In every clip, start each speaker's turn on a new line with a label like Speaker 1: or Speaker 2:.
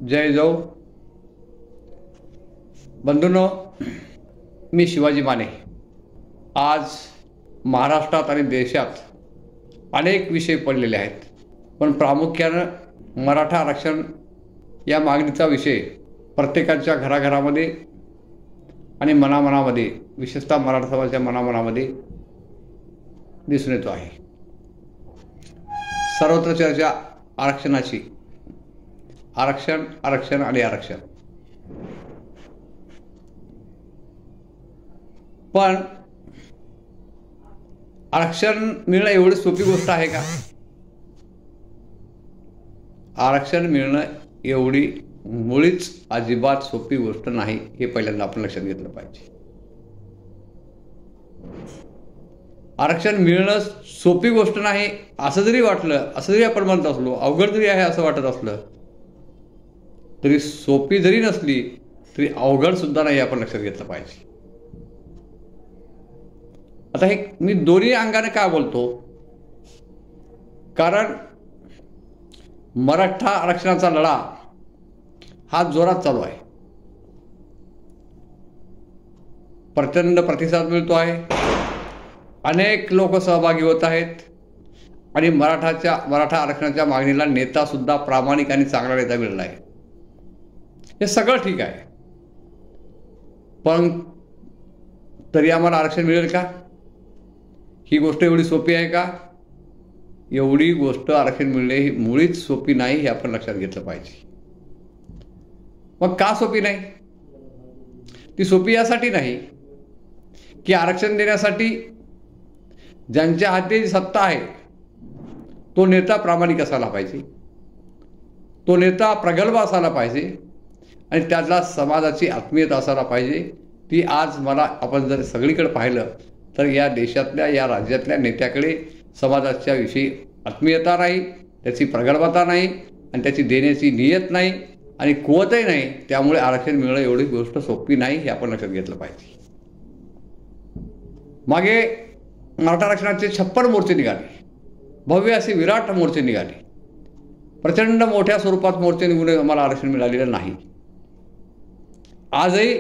Speaker 1: जय जाऊ बंधूंनो, मी शिवाजी माने। आज महाराष्ट्रात आणि देशात अनेक विषय पडलेले आहेत, पण प्रामुख्यानं मराठा आरक्षण या मागणीचा विषय प्रत्येकाच्या घराघरामध्ये आणि मनामनामध्ये, विशेषतः मराठा समाजाच्या मनामनामध्ये दिसून येतो आहे। सर्वत्र चर्चा आरक्षणाची, आरक्षण आरक्षण आणि आरक्षण। पण आरक्षण मिळणं एवढी सोपी गोष्ट आहे का? आरक्षण मिळणं एवढी मुळीच अजिबात सोपी गोष्ट नाही, हे पहिल्यांदा आपण लक्षात घेतलं पाहिजे। आरक्षण मिळणं सोपी गोष्ट नाही असं जरी वाटलं, असं जरी आपण म्हणत असलो, अवघड जरी आहे असं वाटत असलं तरी, सोपी जरी नसली तरी अवघड सुद्धा नाही, आपण लक्षात घेतलं पाहिजे। आता हे मी दोन्ही अंगाने का बोलतो? कारण मराठा आरक्षणाचा लढा हा जोरात चालू आहे, प्रचंड प्रतिसाद मिळतो आहे, अनेक लोक सहभागी होत आहेत आणि मराठा आरक्षणाच्या मागणीला नेता सुद्धा प्रामाणिक आणि चांगला नेता मिळाला आहे। हे सगळं ठीक आहे, पण तरी आम्हाला आरक्षण मिळेल का? ही गोष्ट एवढी सोपी आहे का? एवढी गोष्ट आरक्षण मिळणे ही मुळीच सोपी नाही, हे आपण लक्षात घेतलं पाहिजे। मग का सोपी नाही? ती सोपी यासाठी नाही की आरक्षण देण्यासाठी ज्यांच्या हाती सत्ता आहे तो नेता प्रामाणिक असायला पाहिजे, तो नेता प्रगल्भ असायला पाहिजे आणि त्यातला समाजाची आत्मीयता असायला पाहिजे। ती आज आपण जर सगळीकडे पाहिलं तर या देशातल्या, या राज्यातल्या नेत्याकडे समाजाच्या विषयी आत्मीयता नाही, त्याची प्रगल्भता नाही आणि त्याची देण्याची नियत नाही आणि कुवतही नाही। त्यामुळे आरक्षण मिळणं एवढी गोष्ट सोपी नाही, हे आपण लक्षात घेतलं पाहिजे। मागे मराठा आरक्षणाचे 56 मोर्चे निघाले, भव्य असे विराट मोर्चे निघाले, प्रचंड मोठ्या स्वरूपात मोर्चे निघून आम्हाला आरक्षण मिळालेलं नाही। आजही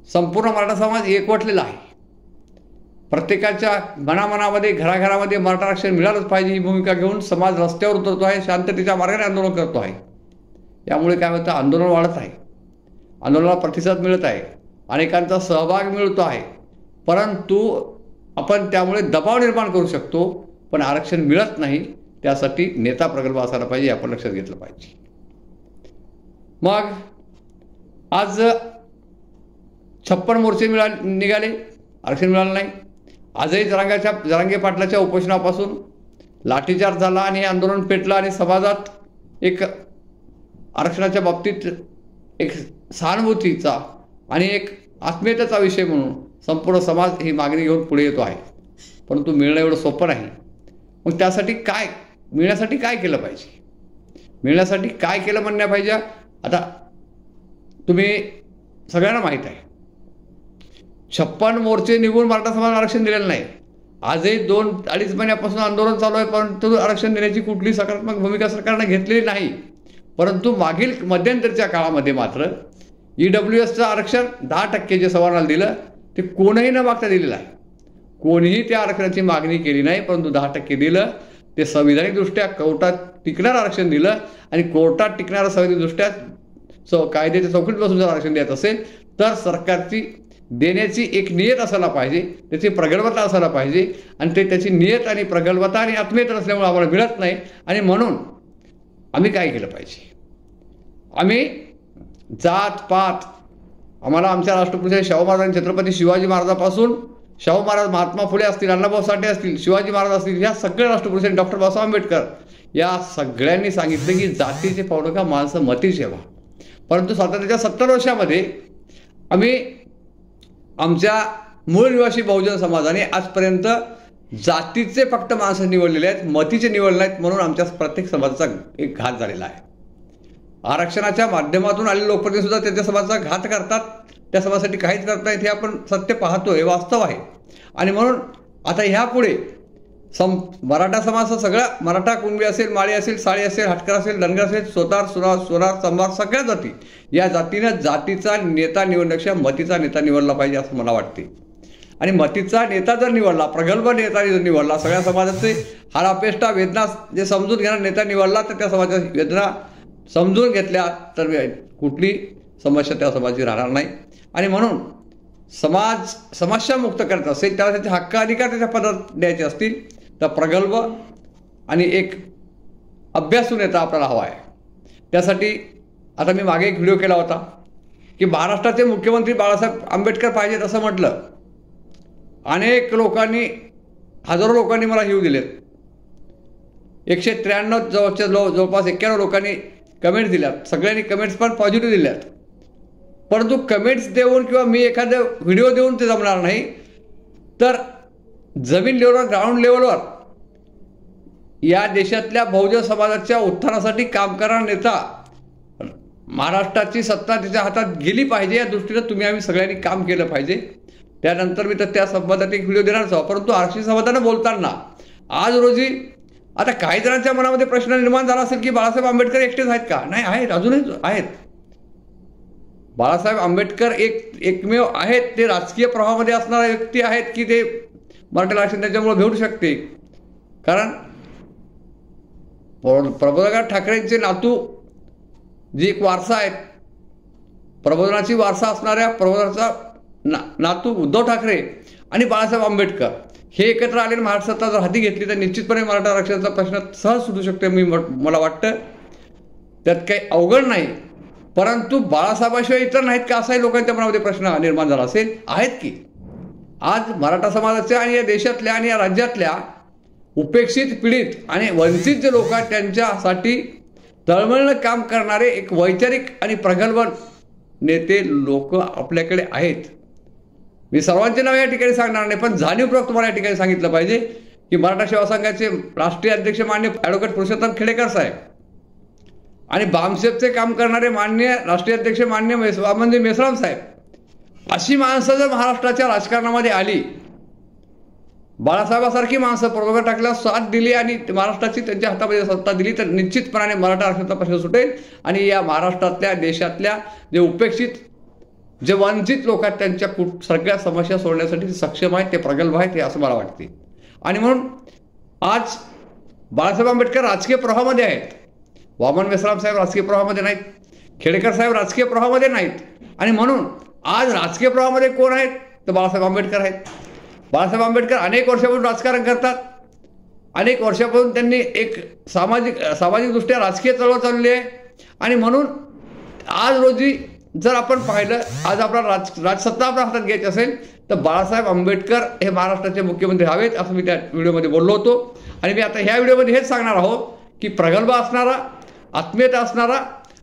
Speaker 1: संपूर्ण मराठा समाज एकवटलेला आहे, प्रत्येकाच्या मनामनामध्ये, घराघरामध्ये मराठा आरक्षण मिळालंच पाहिजे ही भूमिका घेऊन समाज रस्त्यावर उतरतो आहे, शांततेच्या मार्गाने आंदोलन करतो आहे। यामुळे काय होतं? आंदोलन वाढत आहे, आंदोलनाला प्रतिसाद मिळत आहे, अनेकांचा सहभाग मिळतो आहे, परंतु आपण त्यामुळे दबाव निर्माण करू शकतो, पण आरक्षण मिळत नाही। त्यासाठी नेता प्रगल्भ असायला पाहिजे, आपण लक्षात घेतलं पाहिजे। मग आज 56 मोर्चे निघाले, आरक्षण मिळालं नाही। आजही जरांगे पाटलाच्या उपोषणापासून लाठीचार्ज झाला आणि आंदोलन पेटलं आणि समाजात एक आरक्षणाच्या बाबतीत एक सहानुभूतीचा आणि एक आत्मीयतेचा विषय म्हणून संपूर्ण समाज ही मागणी घेऊन पुढे येतो आहे, परंतु मिळणं एवढं सोपं नाही। मग त्यासाठी काय, मिळण्यासाठी काय केलं पाहिजे? मिळण्यासाठी काय केलं म्हणण्या पाहिजे? आता तुम्ही सगळ्यांना माहीत आहे, 56 मोर्चे निघून मराठा समाज आरक्षण दिलेलं नाही। आजही 2-2.5 महिन्यापासून आंदोलन चालू आहे, परंतु आरक्षण देण्याची कुठली सकारात्मक भूमिका सरकारने घेतलेली नाही। परंतु मागील मध्यंतरीच्या काळामध्ये मात्र EWSचं आरक्षण 10% जे सवर्णाला दिलं ते कोणीही न मागता दिलेलं आहे, कोणीही त्या आरक्षणाची मागणी केली नाही, परंतु 10% दिलं। ते संविधानिकदृष्ट्या कोर्टात टिकणारं आरक्षण दिलं आणि कोर्टात टिकणारं संविधानिकदृष्ट्या कायद्याच्या चौकटीत बसून जर आरक्षण द्यायचं असेल तर सरकारची देण्याची एक नियत असायला पाहिजे, त्याची प्रगल्भता असायला पाहिजे आणि त्याची नियत आणि प्रगल्भता आणि आत्मीयता नसल्यामुळे आम्हाला मिळत नाही। आणि म्हणून आम्ही काय केलं पाहिजे? आम्ही जात पात, आम्हाला आमच्या राष्ट्रपुरुष शाहू महाराज आणि छत्रपती शिवाजी महाराजांपासून, शाहू महाराज, महात्मा फुले असतील, अण्णाभाऊ साठे असतील, शिवाजी महाराज असतील, या सगळ्या राष्ट्रपुरुषांनी, डॉक्टर बाबासाहेब आंबेडकर, या सगळ्यांनी सांगितलं की जातीचे पावलं का माणसं मती सेवा। परंतु स्वातंत्र्याच्या 70 वर्षामध्ये आम्ही आमच्या मूळ निवासी बहुजन समाजाने आजपर्यंत जातीचे फक्त माणसं निवडलेले आहेत, मतीचे निवडले नाहीत, म्हणून आमच्या प्रत्येक समाजाचा एक घात झालेला आहे। आरक्षणाच्या माध्यमातून आलेले लोकप्रतिनिधी सुद्धा त्यांच्या समाजाचा घात करतात, त्या समाजासाठी काहीच करत नाहीत, हे आपण सत्य पाहतोय, हे वास्तव आहे. आणि म्हणून आता ह्यापुढे मराठा समाज सगळा, मराठा, कुणबी असेल, माळी असेल, साळी असेल, हटकर असेल, धनगर असेल, सोनार, संभार, सगळ्या जाती, या जातीनं जातीचा नेता निवडण्यापेक्षा मतीचा नेता निवडला पाहिजे असं मला वाटते. आणि मतीचा नेता जर निवडला, प्रगल्भ नेता जर निवडला, सगळ्या समाजाचे हाडापेष्टा वेदना जे समजून घेणारा नेता निवडला, तर त्या समाजाच्या वेदना समजून घेतल्या तर कुठली समस्या त्या समाजाची राहणार नाही. आणि म्हणून समस्या मुक्त करायचा असेल, त्याला त्याचे हक्क अधिकार त्याच्या पदात द्यायचे असतील, तर प्रगल्भ आणि एक अभ्यासू नेता आपल्याला हवा आहे. त्यासाठी आता मी मागे एक व्हिडिओ केला होता की महाराष्ट्राचे मुख्यमंत्री बाळासाहेब आंबेडकर पाहिजेत असं म्हटलं. अनेक लोकांनी, हजारो लोकांनी मला हिव दिलेत. 193 जवळपास 91 लोकांनी कमेंट्स दिल्यात. सगळ्यांनी कमेंट्स पण पॉझिटिव्ह दिल्यात. परंतु कमेंट्स देऊन किंवा मी एखादा व्हिडिओ देऊन ते जमणार नाही. तर जमीन लेवलवर, ग्राउंड लेवलवर या देशातल्या बहुजन समाजाच्या उत्थानासाठी काम करणारा नेता, महाराष्ट्राची सत्ता त्याच्या हातात गेली पाहिजे, या दृष्टीनं तुम्ही आम्ही सगळ्यांनी काम केलं पाहिजे. त्यानंतर मी तर त्या संबंधात एक व्हिडिओ देणारच आहोत. परंतु आरक्षण संबंधानं बोलताना आज रोजी आता काही जणांच्या मनामध्ये प्रश्न निर्माण झाला असेल की बाळासाहेब आंबेडकर एकटेच आहेत का? नाही, आहेत, अजूनही आहेत. बाळासाहेब आंबेडकर एकमेव आहेत, ते राजकीय प्रवाहामध्ये असणारा व्यक्ती आहेत की ते मराठा आरक्षण त्याच्यामुळे भेटू शकते. कारण प्रबोधनकार ठाकरेंचे नातू जी एक वारसा आहेत, प्रबोधनाची वारसा असणाऱ्या प्रबोधनाचा नातू उद्धव ठाकरे आणि बाळासाहेब आंबेडकर हे एकत्र आलेले महाराष्ट्र सत्ता जर हाती घेतली तर निश्चितपणे मराठा आरक्षणाचा प्रश्न सहज सुटू शकतो. मला वाटतं त्यात काही अवघड नाही. परंतु बाळासाहेबाशिवाय इतर नाहीत का, असाही लोकांच्या मनामध्ये प्रश्न निर्माण झाला असेल. आहेत की आज मराठा समाजाच्या आणि या देशातल्या आणि या राज्यातल्या उपेक्षित, पीडित आणि वंचित जे लोक आहेत त्यांच्यासाठी तळमळीनं काम करणारे एक वैचारिक आणि प्रगल्भ नेते लोक आपल्याकडे आहेत. मी सर्वांचे नाव या ठिकाणी सांगणार नाही, पण जाणीवपूर्वक तुम्हाला या ठिकाणी सांगितलं पाहिजे की मराठा सेवा संघाचे राष्ट्रीय अध्यक्ष मान्य ॲडव्होकेट पुरुषोत्तम खेडेकर साहेब आणि बामसेफचे काम करणारे मान्य राष्ट्रीय अध्यक्ष मान्य वामनजी मेश्राम साहेब, अशी माणसं जर महाराष्ट्राच्या राजकारणामध्ये आली, बाळासाहेबासारखी माणसं प्रबोधन टाकल्यास साथ दिली आणि महाराष्ट्राची त्यांच्या हातामध्ये सत्ता दिली तर निश्चितपणाने मराठा आरक्षणाचा प्रश्न सुटेल. आणि या महाराष्ट्रातल्या, देशातल्या जे उपेक्षित, जे वंचित लोक आहेत त्यांच्या सगळ्या समस्या सोडण्यासाठी सक्षम आहेत, ते प्रगल्भ आहेत, हे असं मला वाटते. आणि म्हणून आज बाळासाहेब आंबेडकर राजकीय प्रवाहामध्ये आहेत. वामन मेश्राम साहेब राजकीय प्रवाहामध्ये नाहीत, खेडेकर साहेब राजकीय प्रवाहामध्ये नाहीत. आणि म्हणून आज राजकीय प्रवाहामध्ये कोण आहेत तर बाळासाहेब आंबेडकर आहेत. बाळासाहेब आंबेडकर अनेक वर्षापासून राजकारण करतात. अनेक वर्षापासून त्यांनी एक सामाजिकदृष्ट्या राजकीय चळवळ चालली आहे. आणि म्हणून आज रोजी जर आपण पाहिलं, आज आपला राजसत्ता आपल्या हातात घ्यायची असेल तर बाळासाहेब आंबेडकर हे महाराष्ट्राचे मुख्यमंत्री हवेत असं मी त्या व्हिडिओमध्ये बोललो होतो. आणि मी आता ह्या व्हिडिओमध्ये हेच सांगणार आहोत की प्रगल्भ असणारा, आत्मीयता असणारा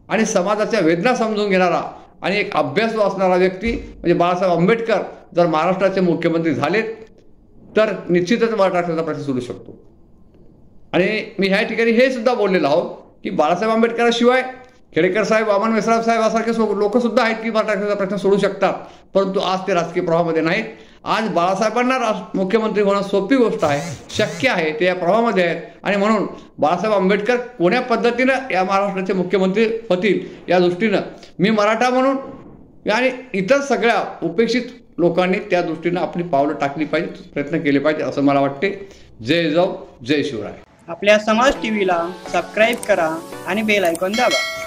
Speaker 1: आणि समाजाच्या वेदना समजून घेणारा आणि एक अभ्यासू असणारा व्यक्ती म्हणजे बाळासाहेब आंबेडकर जर महाराष्ट्राचे मुख्यमंत्री झालेत तर निश्चितच मराठा आरक्षणाचा प्रश्न सुटू शकतो. आणि मी ह्या ठिकाणी हे सुद्धा बोललेलो आहोत की बाळासाहेब आंबेडकराशिवाय खेडेकर साहेब, वामन मेश्राम साहेब यासारखे लोक सुद्धा आहेत की मराठा आरक्षणाचा प्रश्न सोडू शकतात. परंतु आज ते राजकीय प्रवाहामध्ये नाहीत. आज बाळासाहेबांना मुख्यमंत्री होणं सोपी गोष्ट आहे, शक्य आहे, ते या प्रवाहामध्ये आहेत. आणि म्हणून बाळासाहेब आंबेडकर कोण्या पद्धतीनं या महाराष्ट्राचे मुख्यमंत्री होतील या दृष्टीनं मी मराठा म्हणून आणि इतर सगळ्या उपेक्षित लोकांनी त्या दृष्टीनं आपली पावलं टाकली पाहिजे, प्रयत्न केले पाहिजे असं मला वाटते. जय जाऊ, जय शिवराय.
Speaker 2: आपल्या समाज टीव्हीला सबस्क्राईब करा आणि बेल आयकॉन दाबा.